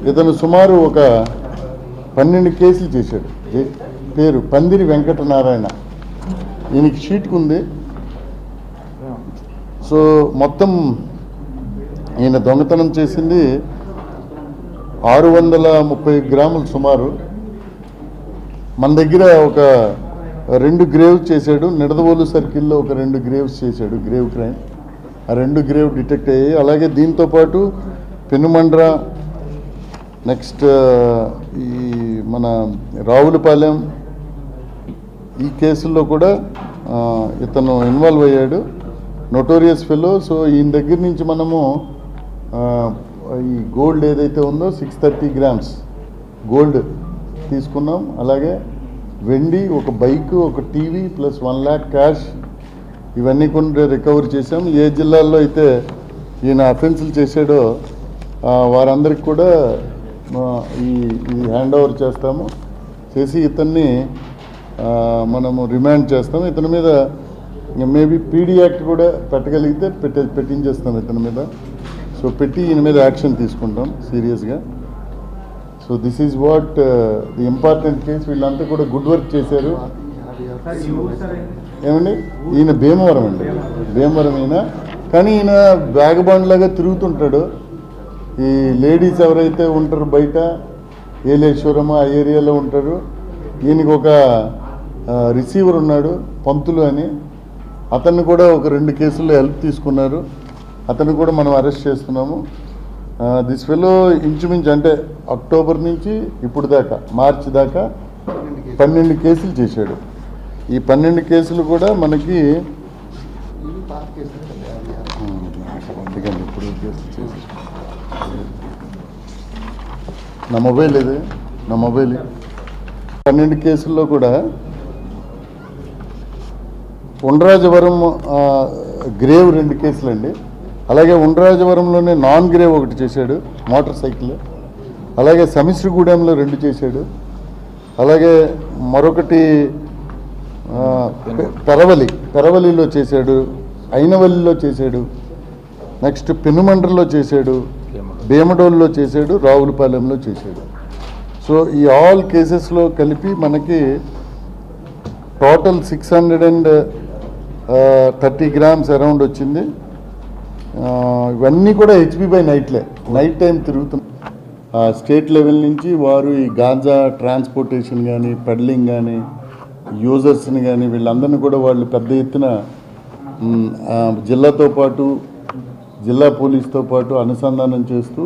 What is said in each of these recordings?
ఇతను సుమారు ఒక 12 కేసులు చేశాడు. పేరు పందిరి వెంకటనారాయణ. ఈయనకి షీట్కు ఉంది. సో మొత్తం ఈయన దొంగతనం చేసింది 630 గ్రాములు సుమారు. మన దగ్గర ఒక 2 గ్రేవ్స్ చేశాడు. నిడదవోలు సర్కిల్లో ఒక 2 గ్రేవ్స్ చేశాడు, గ్రేవ్ క్రైమ్. ఆ 2 గ్రేవ్ డిటెక్ట్ అయ్యాయి. అలాగే దీంతోపాటు పెనుమండ్ర, నెక్స్ట్ ఈ మన రావులపాలెం, ఈ కేసుల్లో కూడా ఇతను ఇన్వాల్వ్ అయ్యాడు. Notorious fellow. సో ఈయన దగ్గర నుంచి మనము ఈ గోల్డ్ ఏదైతే ఉందో 630 గ్రామ్స్ గోల్డ్ తీసుకున్నాం. అలాగే వెండి, ఒక బైక్, ఒక టీవీ ప్లస్ 1 lakh క్యాష్, ఇవన్నీ కూడా రికవర్ చేశాం. ఏ జిల్లాల్లో అయితే ఈయన అఫెన్సులు చేశాడో వారందరికి కూడా ఈ హ్యాండ్ ఓవర్ చేస్తాము. చేసి ఇతన్ని మనము రిమాండ్ చేస్తాం. ఇతని మీద మేబీ పీడీ యాక్ట్ కూడా పెట్టగలిగితే పెట్టించేస్తాం ఇతని మీద. సో పెట్టి ఈయన మీద యాక్షన్ తీసుకుంటాం సీరియస్గా. So this is what the important case. వీళ్ళంతా కూడా గుడ్ వర్క్ చేశారు. ఏమండి, ఈయన భీమవరం అండి, భీమవరం ఈయన. కానీ ఈయన బ్యాగ్బాండ్ లాగా తిరుగుతుంటాడు. ఈ లేడీస్ ఎవరైతే ఉంటారో బయట ఏలేశ్వరం ఆ ఏరియాలో ఉంటారు. ఈయనకి ఒక రిసీవర్ ఉన్నాడు, పంతులు అని. అతన్ని కూడా ఒక 2 కేసుల్లో హెల్ప్ తీసుకున్నారు. అతన్ని కూడా మనం అరెస్ట్ చేస్తున్నాము. దిస్ ఫెలో ఇంచుమించు అంటే అక్టోబర్ నుంచి ఇప్పుడు దాకా మార్చి దాకా 12 కేసులు చేశాడు. ఈ 12 కేసులు కూడా మనకి ఇప్పుడు నా మొబైల్ ఇది, నా మొబైల్ 12 కేసుల్లో కూడా ఉండ్రాజవరం గ్రేవ్ 2 కేసులండి. అలాగే ఉండ్రాజవరంలోనే నాన్ గ్రేవ్ ఒకటి చేశాడు, మోటార్ సైకిల్. అలాగే సమిశ్రగూడెంలో 2 చేశాడు. అలాగే మరొకటి పెరవలిలో చేశాడు, అయినవల్లిలో చేశాడు, నెక్స్ట్ పెనుమండ్రలో చేశాడు, భీమడోల్లో చేశాడు, రావులపాలెంలో చేశాడు. సో ఈ ఆల్ కేసెస్లో కలిపి మనకి టోటల్ 630 గ్రామ్స్ అరౌండ్ వచ్చింది. ఇవన్నీ కూడా హెచ్బి బై నైట్ టైం తిరుగుతున్నాయి. స్టేట్ లెవెల్ నుంచి వారు ఈ గాంజా ట్రాన్స్పోర్టేషన్ కానీ, పెడ్లింగ్ కానీ, యూజర్స్ని కానీ వీళ్ళందరినీ కూడా వాళ్ళు పెద్ద ఎత్తున జిల్లాతో పాటు, జిల్లా పోలీస్తో పాటు అనుసంధానం చేస్తూ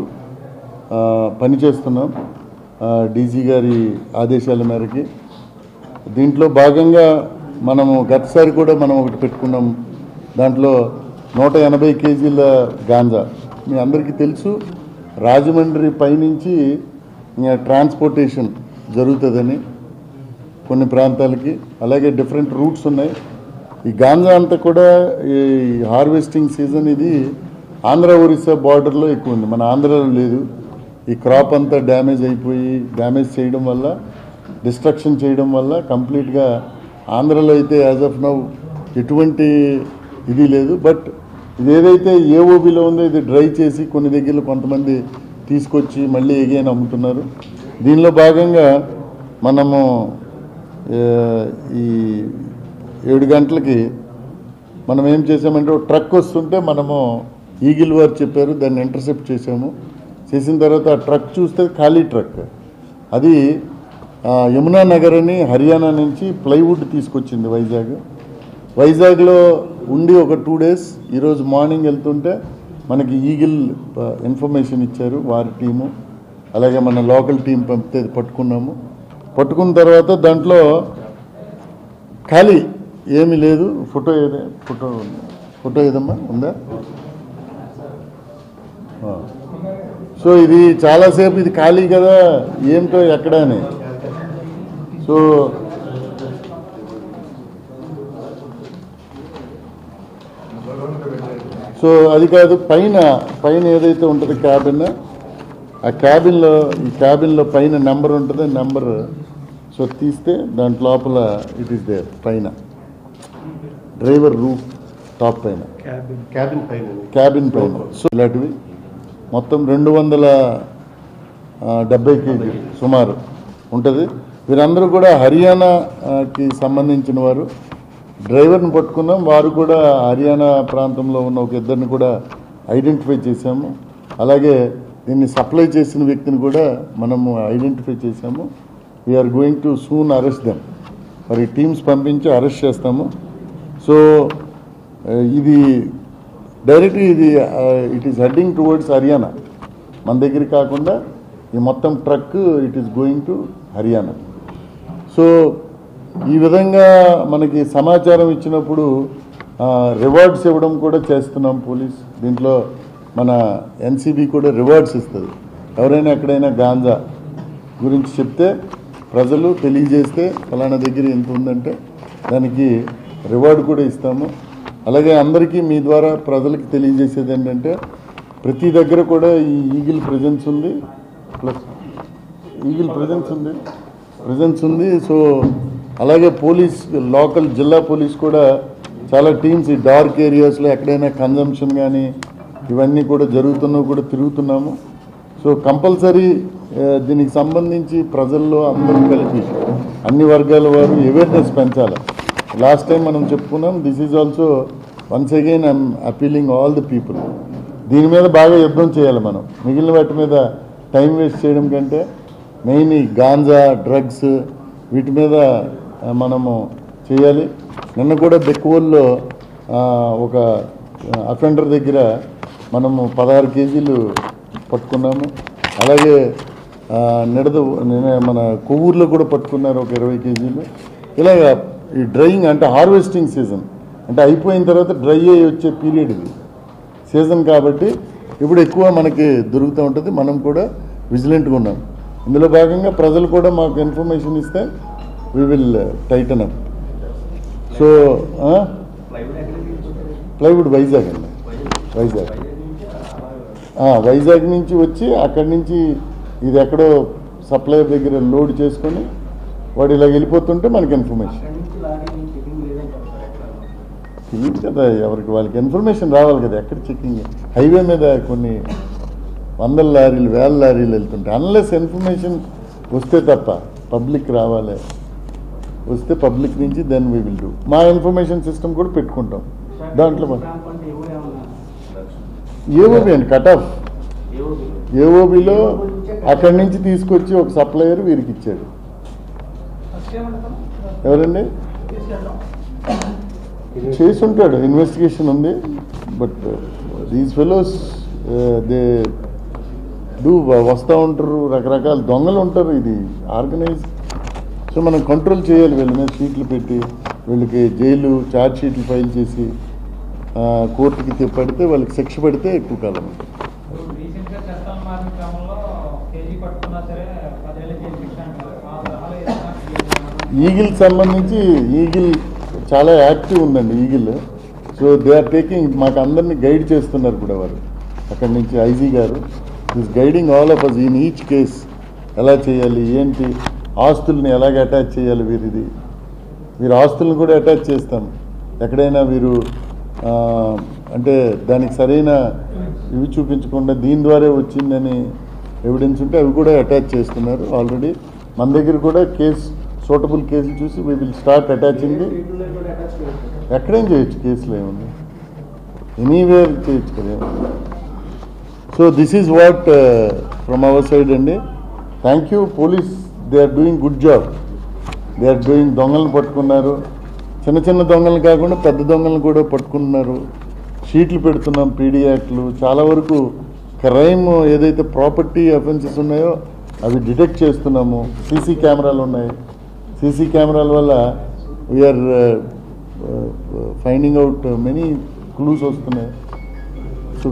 పనిచేస్తున్నాం డీజీ గారి ఆదేశాల మేరకి. దీంట్లో భాగంగా మనము గతసారి కూడా మనం ఒకటి పెట్టుకున్నాం. దాంట్లో 180 కేజీల గాంజా. మీ అందరికీ తెలుసు, రాజమండ్రి పైనుంచి ట్రాన్స్పోర్టేషన్ జరుగుతుందని కొన్ని ప్రాంతాలకి. అలాగే డిఫరెంట్ రూట్స్ ఉన్నాయి. ఈ గాంజా అంతా కూడా ఈ హార్వెస్టింగ్ సీజన్ ఇది ఆంధ్ర ఒరిస్సా బార్డర్లో ఎక్కువ ఉంది, మన ఆంధ్రాలో లేదు. ఈ క్రాప్ అంతా డ్యామేజ్ అయిపోయి, డ్యామేజ్ చేయడం వల్ల, డిస్ట్రక్షన్ చేయడం వల్ల కంప్లీట్గా ఆంధ్రలో అయితే యాజ్ ఆఫ్ నౌ ఎటువంటి ఇది లేదు. బట్ ఇది ఏదైతే ఏఓబిలో ఉందో ఇది డ్రై చేసి కొన్ని దగ్గరలో కొంతమంది తీసుకొచ్చి మళ్ళీ ఎగైన్ అమ్ముతున్నారు. దీనిలో భాగంగా మనము ఈ 7 గంటలకి మనం ఏం చేసామంటే ఒక ట్రక్ వస్తుంటే మనము ఈగిల్ వారు చెప్పారు, దాన్ని ఇంటర్సెప్ట్ చేసాము. చేసిన తర్వాత ఆ ట్రక్ చూస్తే ఖాళీ ట్రక్, అది యమునా నగర్ అని హర్యానా నుంచి ప్లైవుడ్ తీసుకొచ్చింది వైజాగ్లో ఉండి ఒక 2 days. ఈరోజు మార్నింగ్ వెళ్తుంటే మనకి ఈగిల్ ఇన్ఫర్మేషన్ ఇచ్చారు వారి టీము. అలాగే మన లోకల్ టీం పంపితే పట్టుకున్నాము. పట్టుకున్న తర్వాత దాంట్లో ఖాళీ ఏమీ లేదు. ఫోటో ఏదమ్మా ఉందా? సో ఇది చాలాసేపు ఇది ఖాళీ కదా, ఏంటో ఎక్కడ అని. సో అది కాదు, పైన ఏదైతే ఉంటుంది క్యాబిన్, ఆ క్యాబిన్లో పైన నెంబర్ ఉంటుంది, నెంబర్ సో తీస్తే దాంట్ లోపల ఇట్ ఈస్ దేర్ పైన డ్రైవర్ రూఫ్ టాప్ పైన, క్యాబిన్ పైన. సో ఇలాంటివి మొత్తం 270 కేజీ సుమారు ఉంటుంది. వీరందరూ కూడా హర్యానాకి సంబంధించిన వారు. డ్రైవర్ని పట్టుకున్నాం, వారు కూడా హర్యానా ప్రాంతంలో ఉన్న ఒక ఇద్దరిని కూడా ఐడెంటిఫై చేశాము. అలాగే దీన్ని సప్లై చేసిన వ్యక్తిని కూడా మనము ఐడెంటిఫై చేశాము. We're going to soon arrest them. మరి టీమ్స్ పంపించి అరెస్ట్ చేస్తాము. సో ఇది డైరెక్ట్గా it is heading towards Haryana. మన దగ్గర కాకుండా ఈ మొత్తం truck it is going to Haryana. So ఈ విధంగా మనకి సమాచారం ఇచ్చినప్పుడు రివార్డ్స్ ఇవ్వడం కూడా చేస్తున్నాం పోలీస్. దీంట్లో మన ఎన్సీబీ కూడా రివార్డ్స్ ఇస్తుంది. ఎవరైనా ఎక్కడైనా గాంజా గురించి చెప్తే, ప్రజలు తెలియజేస్తే ఫలానా దగ్గర ఎంత ఉందంటే దానికి రివార్డు కూడా ఇస్తాము. అలాగే అందరికీ మీ ద్వారా ప్రజలకి తెలియజేసేది ఏంటంటే, ప్రతి దగ్గర కూడా ఈ ఈగిల్ ప్రెజెన్స్ ఉంది, ప్లస్ ఈగిల్ ప్రెజెన్స్ ఉంది. సో అలాగే పోలీస్, లోకల్ జిల్లా పోలీస్ కూడా చాలా టీమ్స్ ఈ డార్క్ ఏరియాస్లో ఎక్కడైనా కన్జంప్షన్ కానీ ఇవన్నీ కూడా జరుగుతున్నవి కూడా తిరుగుతున్నాము. సో కంపల్సరీ దీనికి సంబంధించి ప్రజల్లో అందరూ కలిపి అన్ని వర్గాల వారు అవేర్నెస్ పెంచాలి. లాస్ట్ టైం మనం చెప్పుకున్నాం. This is also once again I'm appealing all the people. దీని మీద బాగా యుద్ధం చేయాలి మనం. మిగిలిన వాటి మీద టైం వేస్ట్ చేయడం కంటే మెయిన్ ఈ గాంజా, డ్రగ్స్ వీటి మీద మనము చేయాలి. నిన్న కూడా బెక్కువల్లో ఒక అఫెండర్ దగ్గర మనము 16 కేజీలు పట్టుకున్నాము. అలాగే మన కొవ్వూరులో కూడా పట్టుకున్నారు ఒక 20 కేజీలు. ఇలాగ ఈ డ్రైయింగ్ అంటే హార్వెస్టింగ్ సీజన్ అంటే అయిపోయిన తర్వాత డ్రై అయ్యి వచ్చే పీరియడ్ ఇది సీజన్ కాబట్టి ఇప్పుడు ఎక్కువ మనకి దొరుకుతూ ఉంటుంది. మనం కూడా విజిలెంట్గా ఉన్నాం. ఇందులో భాగంగా ప్రజలు కూడా మాకు ఇన్ఫర్మేషన్ ఇస్తే we will Titan up. So plywood Vizag అండి, వైజాగ్ నుంచి వచ్చి అక్కడి నుంచి ఇది ఎక్కడో సప్లయర్ దగ్గర లోడ్ చేసుకొని వాడు ఇలా వెళ్ళిపోతుంటే మనకి ఇన్ఫర్మేషన్ తెలియదు కదా, ఎవరికి వాళ్ళకి ఇన్ఫర్మేషన్ రావాలి కదా. ఎక్కడ చెక్కింగ్, హైవే మీద కొన్ని 100 లారీలు 1000 లారీలు వెళ్తుంటాయి. అన్లెస్ ఇన్ఫర్మేషన్ వస్తే తప్ప పబ్లిక్ రావాలి. వస్తే పబ్లిక్ నుంచి దెన్ వీ విల్ డూ. మా ఇన్ఫర్మేషన్ సిస్టమ్ కూడా పెట్టుకుంటాం. దాంట్లో ఏఓబి అండి, కట్ ఆఫ్ ఏఓబిలో అక్కడి నుంచి తీసుకొచ్చి ఒక సప్లయర్ వీరికి ఇచ్చాడు. ఎవరండి చేసి ఉంటాడు, ఇన్వెస్టిగేషన్ ఉంది. But these fellows they do వస్తూ ఉంటారు, రకరకాల దొంగలు ఉంటారు. ఇది ఆర్గనైజ్. సో మనం కంట్రోల్ చేయాలి. వీళ్ళ మీద షీట్లు పెట్టి వీళ్ళకి జైలు ఛార్జ్ షీట్లు ఫైల్ చేసి కోర్టుకి పడితే వాళ్ళకి శిక్ష పడితే ఎక్కువ కాలం ఉంటుంది. ఈగిల్ సంబంధించి ఈగిల్ చాలా యాక్టివ్ ఉందండి eagle. So they are taking, మాకు అందరినీ గైడ్ చేస్తున్నారు కూడా వారు. అక్కడి నుంచి ఐజీ గారు is guiding all of us in each case. ఎలా చేయాలి, ఏంటి, ఆస్తుల్ని ఎలాగ అటాచ్ చేయాలి. వీరు ఆస్తులను కూడా అటాచ్ చేస్తాం. ఎక్కడైనా వీరు అంటే దానికి సరైన ఇవి చూపించకుండా దీని ద్వారా వచ్చిందని ఎవిడెన్స్ ఉంటే అవి కూడా అటాచ్ చేస్తున్నారు. ఆల్రెడీ మన దగ్గర కూడా సూటబుల్ కేసులు చూసి వీ విల్ స్టార్ట్ అటాచింగ్. ఎక్కడేం చేయొచ్చు, కేసులు ఏముంది, ఎనీవేర్ చేయొచ్చు కదా. So this is what from our side అండి. Thank you police, they are doing good job. They are doing. దొంగలను పట్టుకున్నారు, చిన్న చిన్న దొంగలను కాకుండా పెద్ద దొంగలను కూడా పట్టుకుంటున్నారు. షీట్లు పెడుతున్నాం, పీడీ యాక్ట్లు. చాలా వరకు క్రైమ్ ఏదైతే ప్రాపర్టీ అఫెన్సెస్ ఉన్నాయో అవి డిటెక్ట్ చేస్తున్నాము. సీసీ కెమెరాలు ఉన్నాయి. సీసీ కెమెరాల వల్ల we're finding out many clues వస్తున్నాయి. సో